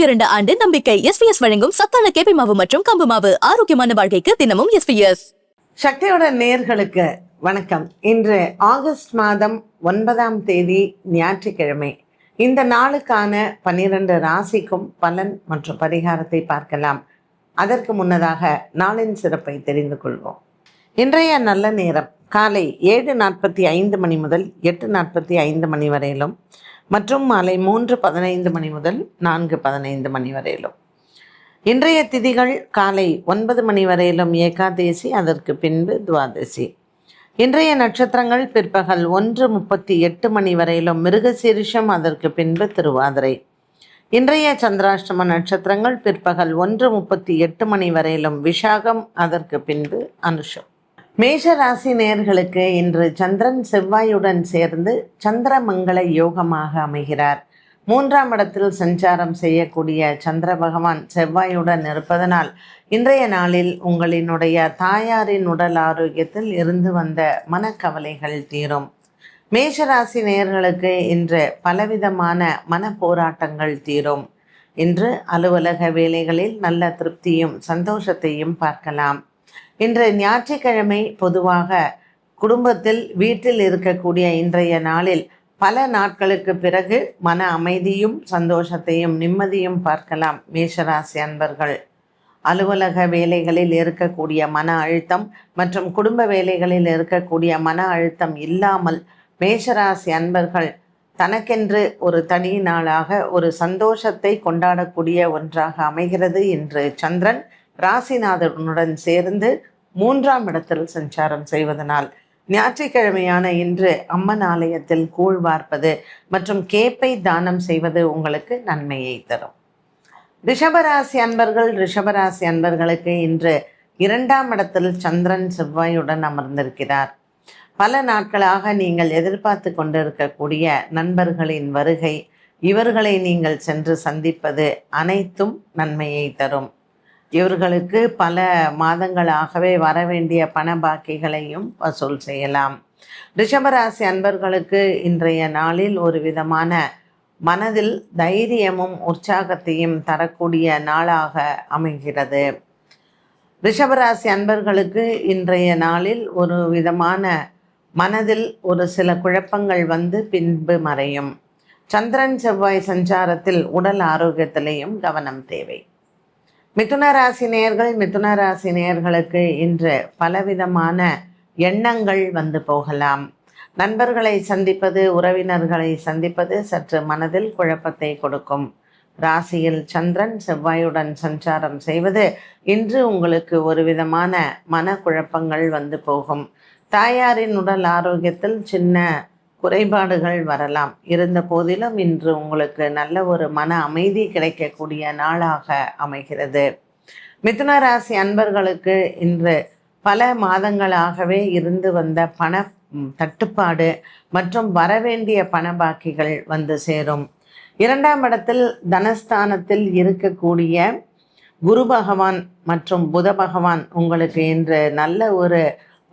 102 ஆண்டு நம்பிக்கை. எஸ்பிஎஸ் வழங்கும் சத்தான கேப்பை மாவு மற்றும் கம்பு மாவு. ஆரோக்கியமான வாழ்க்கைக்கு தினமும் எஸ்பிஎஸ். சக்தியோட நேயர்களுக்கு வணக்கம். இன்று ஆகஸ்ட் மாதம் 9ஆம் தேதி ஞாயிற்றுக்கிழமை. இந்த நாளுக்கான 12 ராசிக்கும் பலன் மற்றும் பரிகாரத்தை பார்க்கலாம். அதற்கு முன்னதாக நாளின் சிறப்பை தெரிந்து கொள்வோம். இன்றைய நல்ல நேரம் காலை 7:45 மணி முதல் 8:45 மணி வரையிலும் மற்றும் மாலை 3:15 மணி முதல் 4:15 மணி வரையிலும். இன்றைய திதிகள் காலை 9 மணி வரையிலும் ஏகாதேசி, அதற்கு பின்பு துவாதசி. இன்றைய நட்சத்திரங்கள் பிற்பகல் 1:38 மணி வரையிலும் மிருகசீரிஷம், அதற்கு பின்பு திருவாதிரை. இன்றைய சந்திராஷ்டம நட்சத்திரங்கள் பிற்பகல் 1:38 மணி வரையிலும் விஷாகம், அதற்கு பின்பு அனுஷம். மேஷ ராசி நேயர்களுக்கு இன்று சந்திரன் செவ்வாயுடன் சேர்ந்து சந்திரமங்கள யோகமாக அமைகிறார். 3ஆம் இடத்தில் சஞ்சாரம் செய்யக்கூடிய சந்திர பகவான் செவ்வாயுடன் இருப்பதனால் இன்றைய நாளில் உங்களினுடைய தாயாரின் உடல் ஆரோக்கியத்தில் இருந்து வந்த மனக்கவலைகள் தீரும். மேஷராசி நேயர்களுக்கு இன்று பலவிதமான மன போராட்டங்கள் தீரும். இன்று அலுவலக வேலைகளில் நல்ல திருப்தியும் சந்தோஷத்தையும் பார்க்கலாம். இன்று ஞாயிற்றுக்கிழமை பொதுவாக குடும்பத்தில் வீட்டில் இருக்கக்கூடிய இன்றைய நாளில் பல நாட்களுக்கு பிறகு மன அமைதியும் சந்தோஷத்தையும் நிம்மதியும் பார்க்கலாம். மேஷராசி அன்பர்கள் அலுவலக வேலைகளில் இருக்கக்கூடிய மன அழுத்தம் மற்றும் குடும்ப வேலைகளில் இருக்கக்கூடிய மன அழுத்தம் இல்லாமல் மேஷராசி அன்பர்கள் தனக்கென்று ஒரு தனி நாளாக ஒரு சந்தோஷத்தை கொண்டாடக்கூடிய ஒன்றாக அமைகிறது. இன்று சந்திரன் ராசிநாதனுடன் சேர்ந்து 3ஆம் இடத்தில் சஞ்சாரம் செய்வதனால் ஞாயிற்றுக்கிழமையான இன்று அம்மன் ஆலயத்தில் கூழ் வார்ப்பது மற்றும் கேப்பை தானம் செய்வது உங்களுக்கு நன்மையை தரும். ரிஷபராசி அன்பர்களுக்கு இன்று 2ஆம் இடத்தில் சந்திரன் செவ்வாயுடன் அமர்ந்திருக்கிறார். பல நாட்களாக நீங்கள் எதிர்பார்த்து கொண்டிருக்கக்கூடிய நண்பர்களின் வருகை, இவர்களை நீங்கள் சென்று சந்திப்பது அனைத்தும் நன்மையை தரும். இவர்களுக்கு பல மாதங்களாகவே வரவேண்டிய பண பாக்கிகளையும் வசூல் செய்யலாம். ரிஷபராசி அன்பர்களுக்கு இன்றைய நாளில் ஒரு விதமான மனதில் தைரியமும் உற்சாகத்தையும் தரக்கூடிய நாளாக அமைகிறது. ரிஷபராசி அன்பர்களுக்கு இன்றைய நாளில் ஒரு விதமான மனதில் ஒரு சில குழப்பங்கள் வந்து பின்பு மறையும். சந்திரன் செவ்வாய் சஞ்சாரத்தில் உடல் ஆரோக்கியத்திலேயும் கவனம் தேவை. மிதுன ராசி நேயர்களுக்கு இன்று பலவிதமான எண்ணங்கள் வந்து போகலாம். நண்பர்களை சந்திப்பது, உறவினர்களை சந்திப்பது சற்று மனதில் குழப்பத்தை கொடுக்கும். ராசியில் சந்திரன் செவ்வாயுடன் சஞ்சாரம் செய்வது இன்று உங்களுக்கு ஒரு விதமான மனக்குழப்பங்கள் வந்து போகும். தாயாரின் உடல் ஆரோக்கியத்தில் சின்ன குறைபாடுகள் வரலாம். இருந்த போதிலும் இன்று உங்களுக்கு நல்ல ஒரு மன அமைதி கிடைக்கக்கூடிய நாளாக அமைகிறது. மிதுன ராசி அன்பர்களுக்கு இன்று பல மாதங்களாகவே இருந்து வந்த பண தட்டுப்பாடு மற்றும் வரவேண்டிய பண பாக்கிகள் வந்து சேரும். 2ஆம் இடத்தில் தனஸ்தானத்தில் இருக்கக்கூடிய குரு பகவான் மற்றும் புத பகவான் உங்களுக்கு இன்று நல்ல ஒரு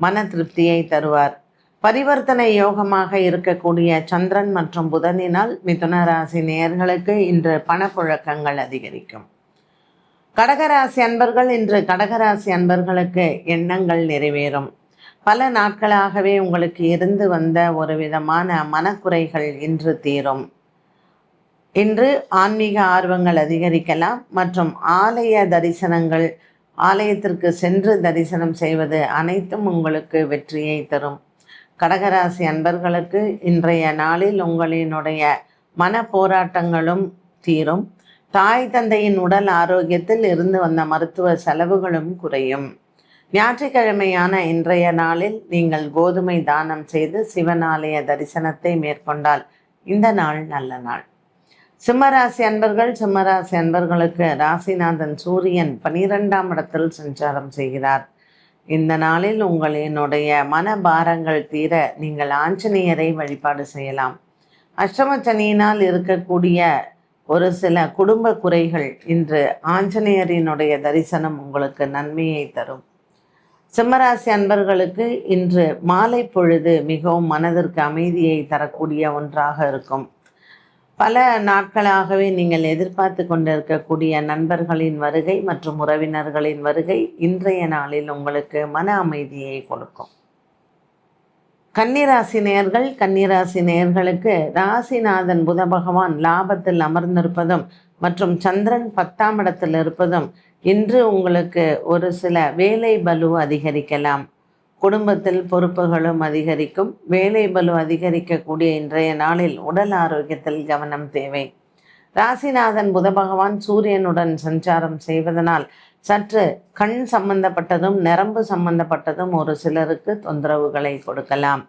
மன திருப்தியை தருவார். பரிவர்த்தனை யோகமாக இருக்கக்கூடிய சந்திரன் மற்றும் புதனினால் மிதுன ராசி நேயர்களுக்கு இன்று பணப்புழக்கங்கள் அதிகரிக்கும். கடகராசி அன்பர்களுக்கு எண்ணங்கள் நிறைவேறும். பல நாட்களாகவே உங்களுக்கு இருந்து வந்த ஒரு விதமான மனக்குறைகள் இன்று தீரும். இன்று ஆன்மீக ஆர்வங்கள் அதிகரிக்கலாம் மற்றும் ஆலய தரிசனங்கள், ஆலயத்திற்கு சென்று தரிசனம் செய்வது அனைத்தும் உங்களுக்கு வெற்றியை தரும். கடகராசி அன்பர்களுக்கு இன்றைய நாளில் உங்களினுடைய மன போராட்டங்களும் தீரும். தாய் தந்தையின் உடல் ஆரோக்கியத்தில் இருந்து வந்த மருத்துவ செலவுகளும் குறையும். ஞாயிற்றுக்கிழமையான இன்றைய நாளில் நீங்கள் கோதுமை தானம் செய்து சிவன் ஆலய தரிசனத்தை மேற்கொண்டால் இந்த நாள் நல்ல நாள். சிம்மராசி அன்பர்களுக்கு ராசிநாதன் சூரியன் 12ஆம் இடத்தில் சஞ்சாரம் செய்கிறார். இந்த நாளில் உங்களினுடைய மனபாரங்கள் தீர நீங்கள் ஆஞ்சநேயரை வழிபாடு செய்யலாம். அஷ்டமச்சனியினால் இருக்கக்கூடிய ஒரு சில குடும்ப குறைகள் இன்று ஆஞ்சநேயரினுடைய தரிசனம் உங்களுக்கு நன்மையை தரும். சிம்மராசி அன்பர்களுக்கு இன்று மாலை பொழுது மிகவும் மனதிற்கு அமைதியை தரக்கூடிய ஒன்றாக இருக்கும். பல நாட்களாகவே நீங்கள் எதிர்பார்த்து கொண்டிருக்கக்கூடிய நண்பர்களின் வருகை மற்றும் உறவினர்களின் வருகை இன்றைய நாளில் உங்களுக்கு மன அமைதியை கொடுக்கும். கன்னிராசி நேயர்களுக்கு ராசிநாதன் புத பகவான் லாபத்தில் அமர்ந்திருப்பதும் மற்றும் சந்திரன் 10ஆம் இடத்தில் இருப்பதும் இன்று உங்களுக்கு ஒரு சில வேலை பலு அதிகரிக்கலாம். குடும்பத்தில் பொறுப்புகளும் அதிகரிக்கும். வேலை பலு அதிகரிக்கக்கூடிய இன்றைய நாளில் உடல் ஆரோக்கியத்தில் கவனம் தேவை. ராசிநாதன் புத பகவான் சூரியனுடன் சஞ்சாரம் செய்வதனால் சற்று கண் சம்பந்தப்பட்டதும் நரம்பு சம்பந்தப்பட்டதும் ஒரு சிலருக்கு தொந்தரவுகளை கொடுக்கலாம்.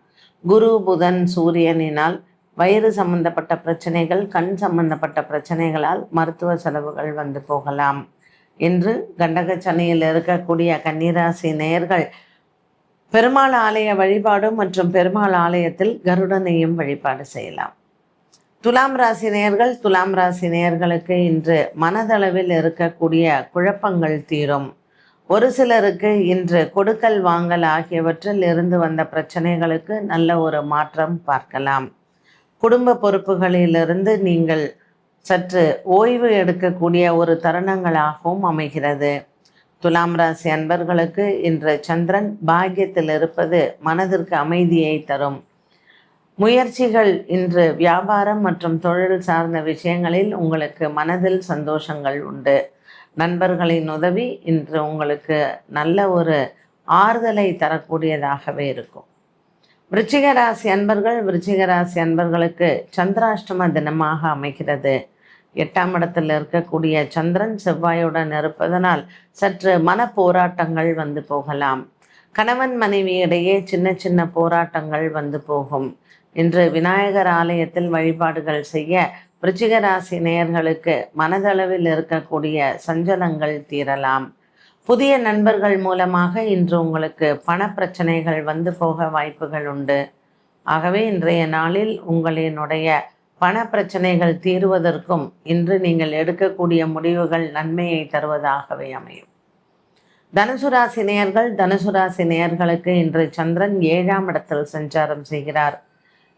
குரு புதன் சூரியனினால் வயிறு சம்பந்தப்பட்ட பிரச்சனைகள், கண் சம்பந்தப்பட்ட பிரச்சனைகளால் மருத்துவ செலவுகள் வந்து போகலாம். இன்று கண்டக சனியில் இருக்கக்கூடிய கன்னிராசி நேயர்கள் பெருமாள் ஆலய வழிபாடு மற்றும் பெருமாள் ஆலயத்தில் கருடனையும் வழிபாடு செய்யலாம். துலாம் ராசி நேயர்களுக்கு இன்று மனதளவில் இருக்கக்கூடிய குழப்பங்கள் தீரும். ஒரு சிலருக்கு இன்று கொடுக்கல் வாங்கல் ஆகியவற்றில் இருந்து வந்த பிரச்சனைகளுக்கு நல்ல ஒரு மாற்றம் பார்க்கலாம். குடும்ப பொறுப்புகளிலிருந்து நீங்கள் சற்று ஓய்வு எடுக்கக்கூடிய ஒரு தருணங்களாகவும் அமைகிறது. துலாம் ராசி அன்பர்களுக்கு இன்று சந்திரன் பாக்கியத்தில் இருப்பது மனதிற்கு அமைதியை தரும். முயற்சிகள் இன்று வியாபாரம் மற்றும் தொழில் சார்ந்த விஷயங்களில் உங்களுக்கு மனதில் சந்தோஷங்கள் உண்டு. நண்பர்களின் உதவி இன்று உங்களுக்கு நல்ல ஒரு ஆறுதலை தரக்கூடியதாகவே இருக்கும். விருச்சிக ராசி அன்பர்களுக்கு சந்திராஷ்டம தினமாக அமைகிறது. 8ஆம் இடத்தில் இருக்கக்கூடிய சந்திரன் செவ்வாயுடன் இருப்பதனால் சற்று மன போராட்டங்கள் வந்து போகலாம். கணவன் மனைவியிடையே சின்ன சின்ன போராட்டங்கள் வந்து போகும். இன்று விநாயகர் ஆலயத்தில் வழிபாடுகள் செய்ய விருச்சிக ராசி நேயர்களுக்கு மனதளவில் இருக்கக்கூடிய சஞ்சலங்கள் தீரலாம். புதிய நண்பர்கள் மூலமாக இன்று உங்களுக்கு பண பிரச்சனைகள் வந்து போக வாய்ப்புகள் உண்டு. ஆகவே இன்றைய நாளில் உங்களினுடைய பண பிரச்சனைகள் தீருவதற்கும் இன்று நீங்கள் எடுக்கக்கூடிய முடிவுகள் நன்மையை தருவதாகவே அமையும். தனுசு ராசி நேயர்களுக்கு இன்று சந்திரன் 7ஆம் இடத்தில் சஞ்சாரம் செய்கிறார்.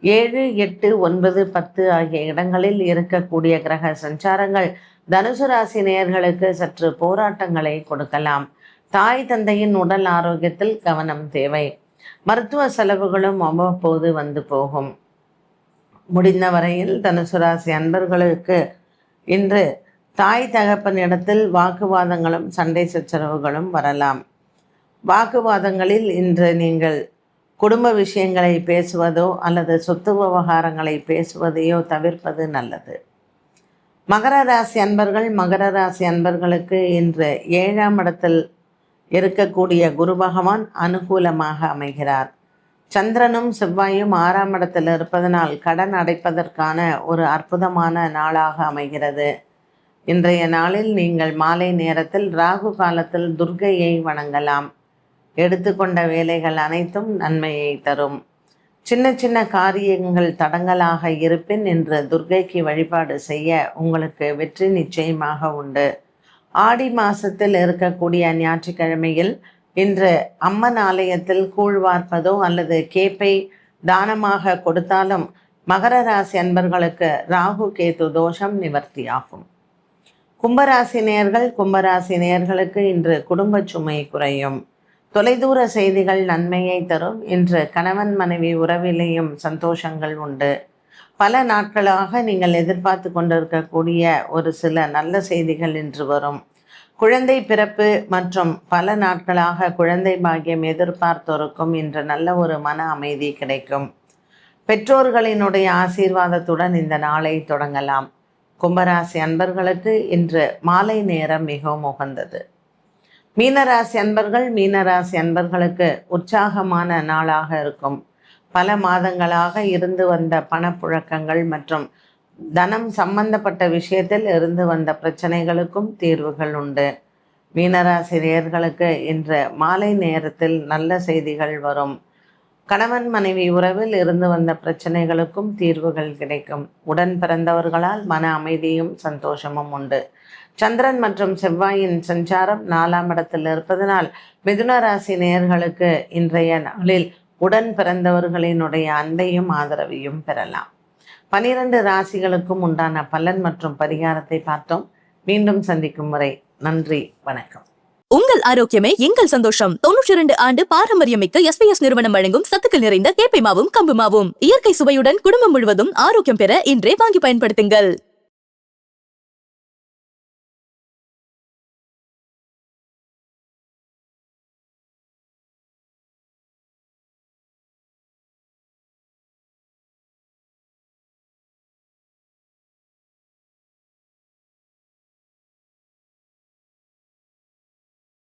7, 8, 9, 10 ஆகிய இடங்களில் இருக்கக்கூடிய கிரக சஞ்சாரங்கள் தனுசு ராசி நேயர்களுக்கு சற்று போராட்டங்களை கொடுக்கலாம். தாய் தந்தையின் உடல் ஆரோக்கியத்தில் கவனம் தேவை. மருத்துவ செலவுகளும் அவ்வப்போது வந்து போகும். முடிந்த வரையில் தனுசு ராசி அன்பர்களுக்கு இன்று தாய் தகப்பனிடத்தில் வாக்குவாதங்களும் சண்டை சச்சரவுகளும் வரலாம். வாக்குவாதங்களில் இன்று நீங்கள் குடும்ப விஷயங்களை பேசுவதோ அல்லது சொத்து விவகாரங்களை பேசுவதையோ தவிர்ப்பது நல்லது. மகர ராசி அன்பர்களுக்கு இன்று 7ஆம் இடத்தில் இருக்கக்கூடிய குரு பகவான் அனுகூலமாக அமைகிறார். சந்திரனும் செவ்வாயும் 6ஆம் இடத்தில் இருப்பதனால் கடன் அடைப்பதற்கான ஒரு அற்புதமான நாளாக அமைகிறது. இன்றைய நாளில் நீங்கள் மாலை நேரத்தில் ராகு காலத்தில் துர்க்கையை வணங்கலாம். எடுத்துக்கொண்ட வேலைகள் அனைத்தும் நன்மையை தரும். சின்ன சின்ன காரியங்கள் தடங்கலாக இருப்பின் இன்று துர்க்கைக்கு வழிபாடு செய்ய உங்களுக்கு வெற்றி நிச்சயமாக உண்டு. ஆடி மாசத்தில் இருக்கக்கூடிய ஞாயிற்றுக்கிழமையில் இன்று அம்மன் ஆலயத்தில் கூழ் வார்ப்பதோ அல்லது கேப்பை தானமாக கொடுத்தாலும் மகர ராசி அன்பர்களுக்கு ராகு கேது தோஷம் நிவர்த்தியாகும். கும்பராசி நேயர்களுக்கு இன்று குடும்ப சுமை குறையும். தொலைதூர செய்திகள் நன்மையை தரும். இன்று கணவன் மனைவி உறவிலேயும் சந்தோஷங்கள் உண்டு. பல நாட்களாக நீங்கள் எதிர்பார்த்து கொண்டிருக்கக்கூடிய ஒரு சில நல்ல செய்திகள் இன்று வரும். குழந்தை பிறப்பு மற்றும் பல நாட்களாக குழந்தை பாக்கியம் எதிர்பார்த்தோருக்கும் இன்று நல்ல ஒரு மன அமைதி கிடைக்கும். பெற்றோர்களினுடைய ஆசீர்வாதத்துடன் இந்த நாளை தொடங்கலாம். கும்பராசி அன்பர்களுக்கு இன்று மாலை நேரம் மிகவும் உகந்தது. மீனராசி அன்பர்களுக்கு உற்சாகமான நாளாக இருக்கும். பல மாதங்களாக இருந்து வந்த பணப்புழக்கங்கள் மற்றும் தனம் சம்பந்தப்பட்ட விஷயத்தில் இருந்து வந்த பிரச்சனைகளுக்கும் தீர்வுகள் உண்டு. மீனராசி நேயர்களுக்கு இன்று மாலை நேரத்தில் நல்ல செய்திகள் வரும். கணவன் மனைவி உறவில் இருந்து வந்த பிரச்சனைகளுக்கும் தீர்வுகள் கிடைக்கும். உடன் பிறந்தவர்களால் மன அமைதியும் சந்தோஷமும் உண்டு. சந்திரன் மற்றும் செவ்வாயின் சஞ்சாரம் 4ஆம் இடத்தில் இருப்பதனால் மிதுன ராசி நேயர்களுக்கு இன்றைய நாளில் உடன் பிறந்தவர்களினுடைய அன்பையும் ஆதரவையும் பெறலாம். 12 ராசிகளுக்கும் உண்டான பலன் மற்றும் பரிகாரத்தை பார்த்தோம். மீண்டும் சந்திக்கும் வரை நன்றி, வணக்கம். உங்கள் ஆரோக்கியமே எங்கள் சந்தோஷம். 92 ஆண்டு பாரம்பரியமிக்க எஸ்பிஎஸ் நிறுவனம் வழங்கும் சத்துக்கள் நிறைந்த கேப்பை மாவும் கம்பு மாவும். இயற்கை சுவையுடன் குடும்பம் முழுவதும் ஆரோக்கியம் பெற இன்றே வாங்கி பயன்படுத்துங்கள்.